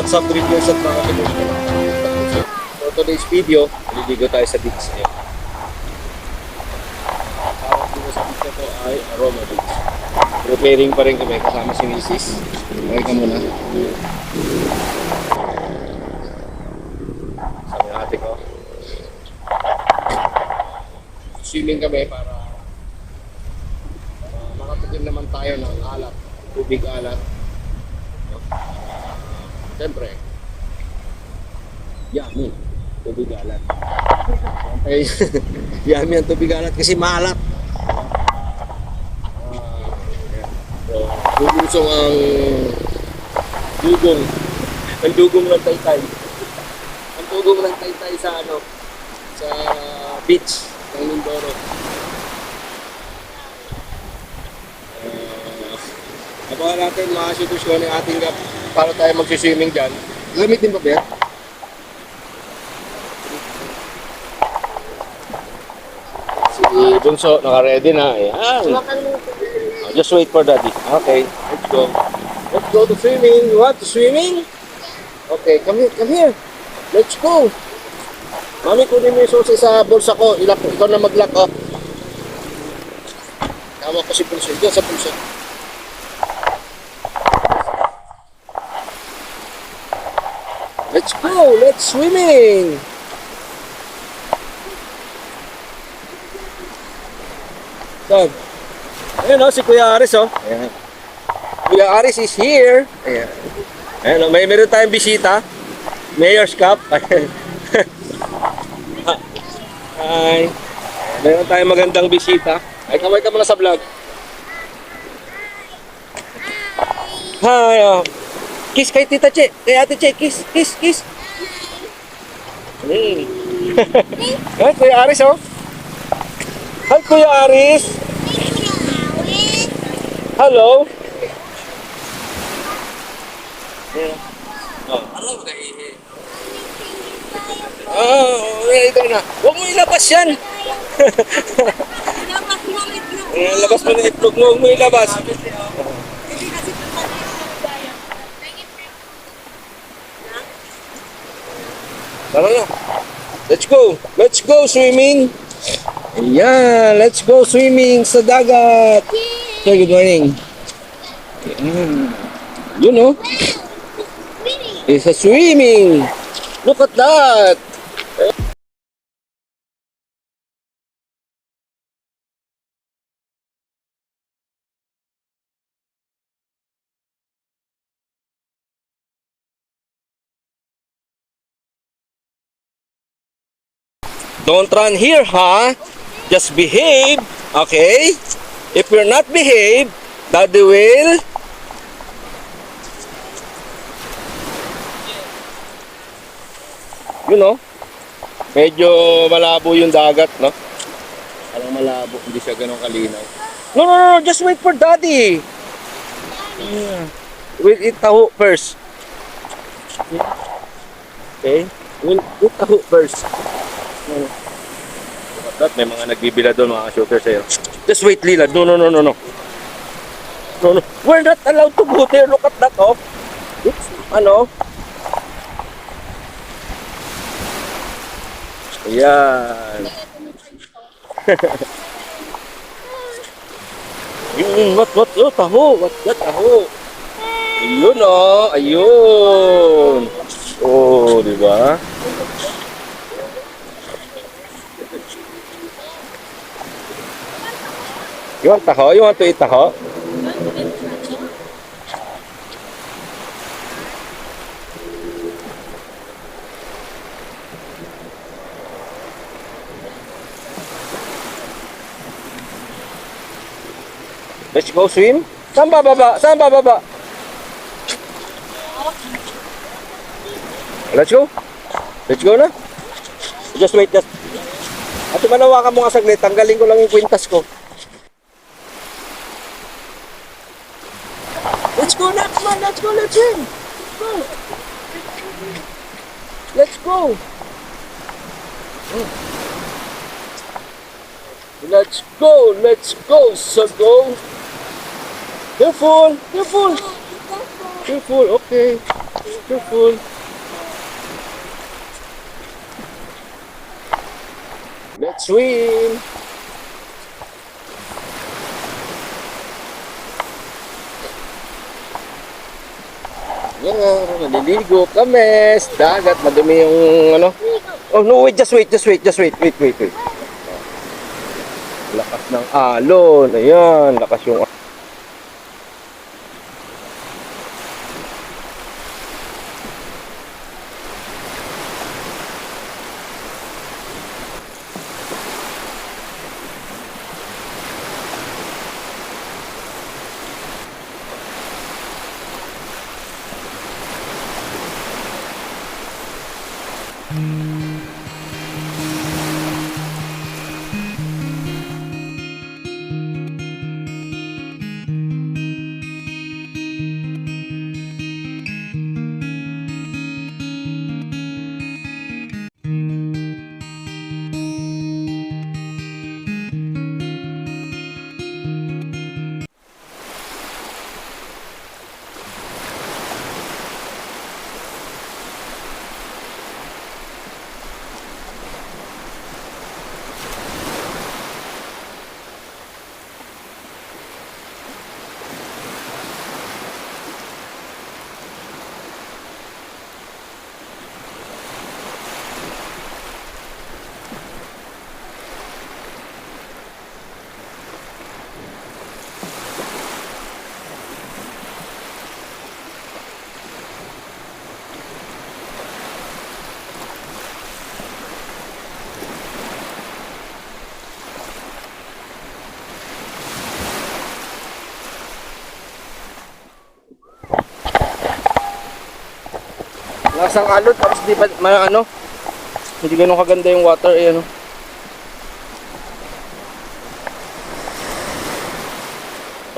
what's up reviewers at mga kinuha. For today's video, maliligo tayo sa beach. Ayan. Tawag dito sa beach na to ay Aroma Beach. Preparing pa rin kami kasama si Mrs. Okay ka muna. Sabi ng ate ko. Swimming kami para makatikim naman tayo ng alat, tubig alat. Siyempre, yummy, tubig alat. Okay. Yummy ang tubig alat kasi maalat. So, bulusong ang dugong ng taytay. Ang dugong ng taytay sa sa beach ng Mindoro. Abangan natin mga sitwasyon ng ating para tayo mag-swimming dyan. Gamitin pa ba yan? Si Bunso, naka-ready na. Ayan. Just wait for daddy. Okay, let's go. Let's go to swimming. You want to swimming? Okay, come here. Let's go. Mami, kunin mo yung susi sa bulsa ko. Ikaw na mag-lock, oh. Tama ko si Bunso. Diyan sa bulsa. Let's go! Let's swimming! So, ayan o, si Kuya Aris o. Ayan. Kuya Aris is here. Ayan. Ayan o, meron tayong bisita. Mayor's Cup. Hi. Meron tayong magandang bisita. Ay, kamay ka muna sa vlog. Hi. Kiss kay Tita Che. Kay Ate Che. Kiss. Hey. Ay, Kuya Aris oh. Hi, Kuya Aris. Hello. Ito na. Huwag mo ilabas yan. Labas mo na itlog mo. Huwag mo ilabas. Tara na. Let's go swimming. Ayan, let's go swimming sa dagat. Okay, good morning. You know, it's a swimming. Look at that. Don't run here, huh? Just behave, okay? If you're not behave, Daddy will... You know, medyo malabo yung dagat, no? Parang malabo, hindi siya ganun kalinaw. No, just wait for Daddy. We'll eat taho first. Okay? We'll eat taho first. That may mga nagbibila doon mga shooter sa'yo. Just wait, Lila. No. We're not allowed to go there. Look at that, oh. It's, Ayan. What? Oh, taho. What's that, taho? Ayun, oh. Ayun. Oh, di ba? You want taho? You want to eat taho? Let's go swim. Saan bababa? Let's go na. Just wait. Ate, manawakan mo nga saglit. Tanggalin ko lang yung kwintas ko. Let's go na, come on, let's go, let's swim. Let's go. Let's go, so go. Careful, okay. Careful. Let's swim. Yeah, maliligo kami sa dagat. Madumi yung ano. Oh no, wait, just wait. Wait. Lakas ng alon. Ayan, lakas yung... Lasang alon, tapos di ba, ano, hindi ganun kaganda yung water, eh, ano.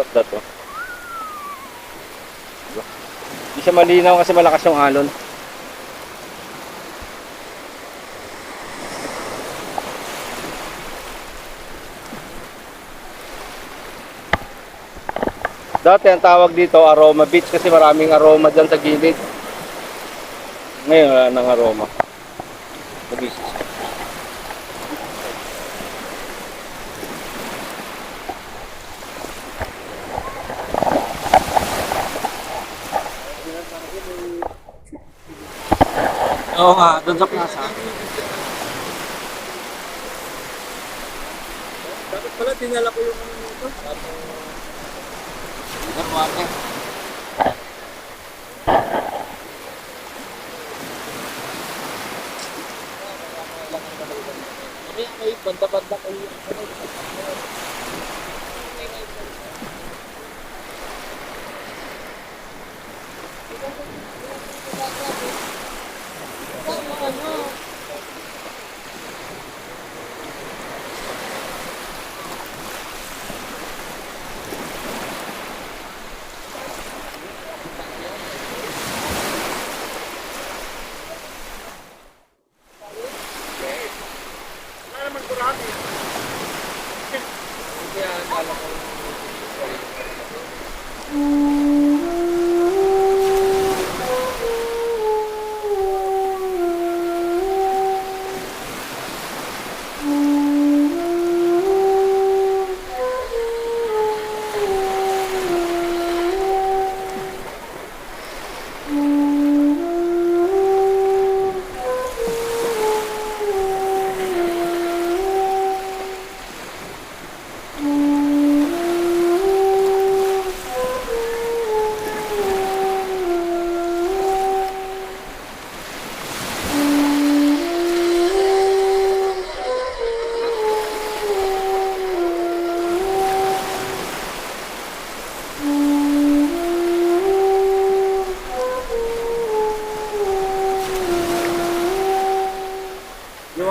What's that, oh? Hindi siya malinaw kasi malakas yung alon. Dati ang tawag dito, Aroma Beach, kasi maraming aroma dyan sa gilid. Ngayon, wala nang aroma. Mag-isis. Oo nga, doon sa plaza. Dapat pala dinala ko yung ano nito. Water. May banda-banda kayo.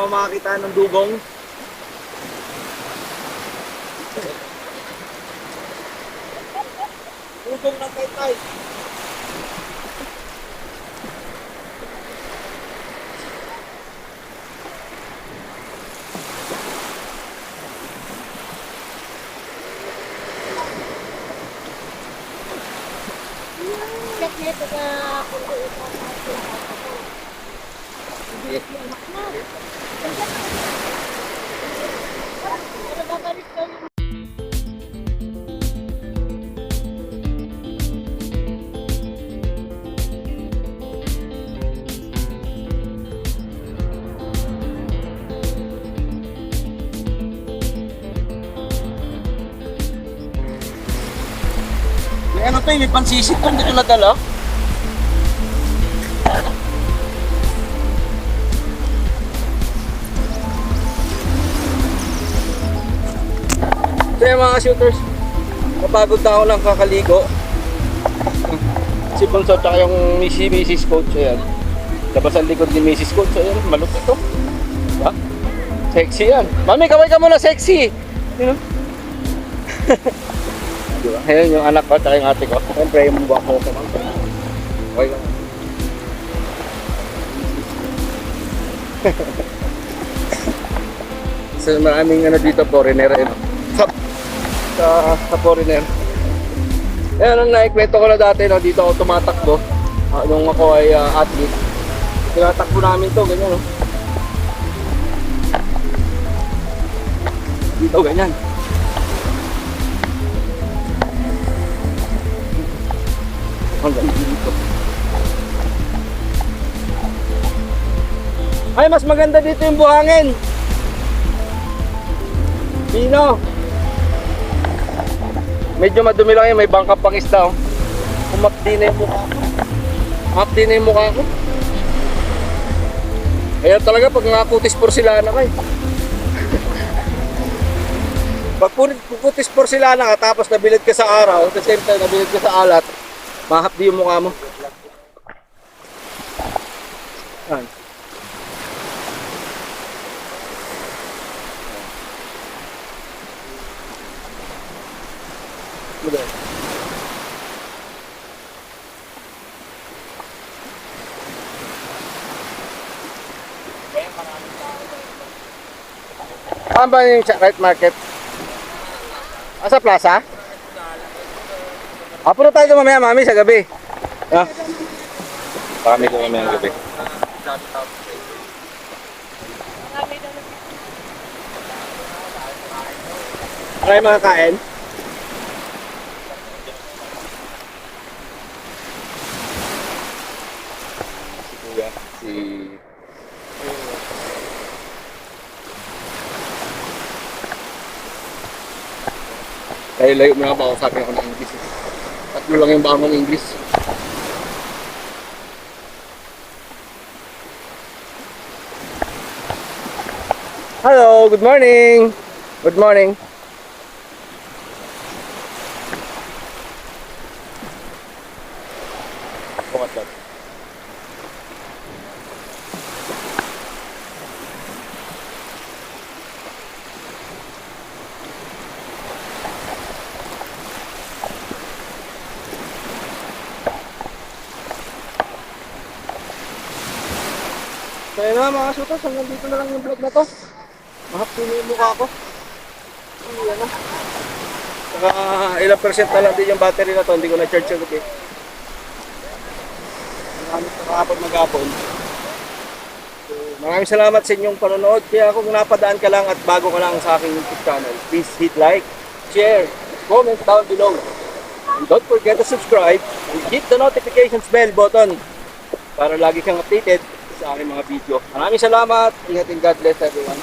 Makakita ng dugong. Dugong ng Taytay. Check nito na kung May ano to may pansisit to, hindi ko nadala. So yung mga shooters, kapagod na ako lang kakaligo. Si Bunso tsaka yung Mrs. Coach, ayan. Labas ang likod ni Mrs. Coach, ayan, malupit to. Diba? Sexy yan. Mami, kaway ka muna, sexy! You know? Diba? Ayan yung anak ko, tsaka yung ate ko. Siyempre yung buwak ko sa mga. Okay lang. So maraming ano dito, foreigner, eh, no? Sa foreigner. Ayan ang naikwento ko na dati, no? Dito ako tumatakbo. Nung ako ay athlete. Tinatakbo namin to, ganyan, no? Dito, ganyan. Hanggang dito. Ay, mas maganda dito yung buhangin. Pino. Medyo madumi lang yun, may bangka pang isda, oh. Kumapdi na yung mukha ko. Kumapdi na yung mukha ko. Kaya talaga pag nakutis porcelana ka eh. Pag pukutis porcelana ka tapos nabilid ka sa araw, at the same time nabilid ka sa alat, mahapdi yung mukha mo. Yan. Saan ba yung right market? Sa plaza? Punta tayo doon mamaya, mami, sa gabi. Kami doon mamaya gabi. Maraming mga kain? Si Kuya, si... Layo-layo mo na ba ako sabi ako ng English. Tatlo lang yung bangong English. Hello, good morning. Good morning. What's up? Kaya na mga sutas, hanggang dito na lang yung vlog na to. Mahapdi na yung mukha ko. Ayan na. Saka ilang percent na lang din yung battery na to, hindi ko na-charge yung gabi. Maghapon. So, maraming salamat sa inyong panonood. Kaya kung napadaan ka lang at bago ka lang sa aking YouTube channel, please hit like, share, comment down below. And don't forget to subscribe and hit the notifications bell button para lagi kang updated sa aking mga video. Maraming salamat. Ingat and God bless everyone.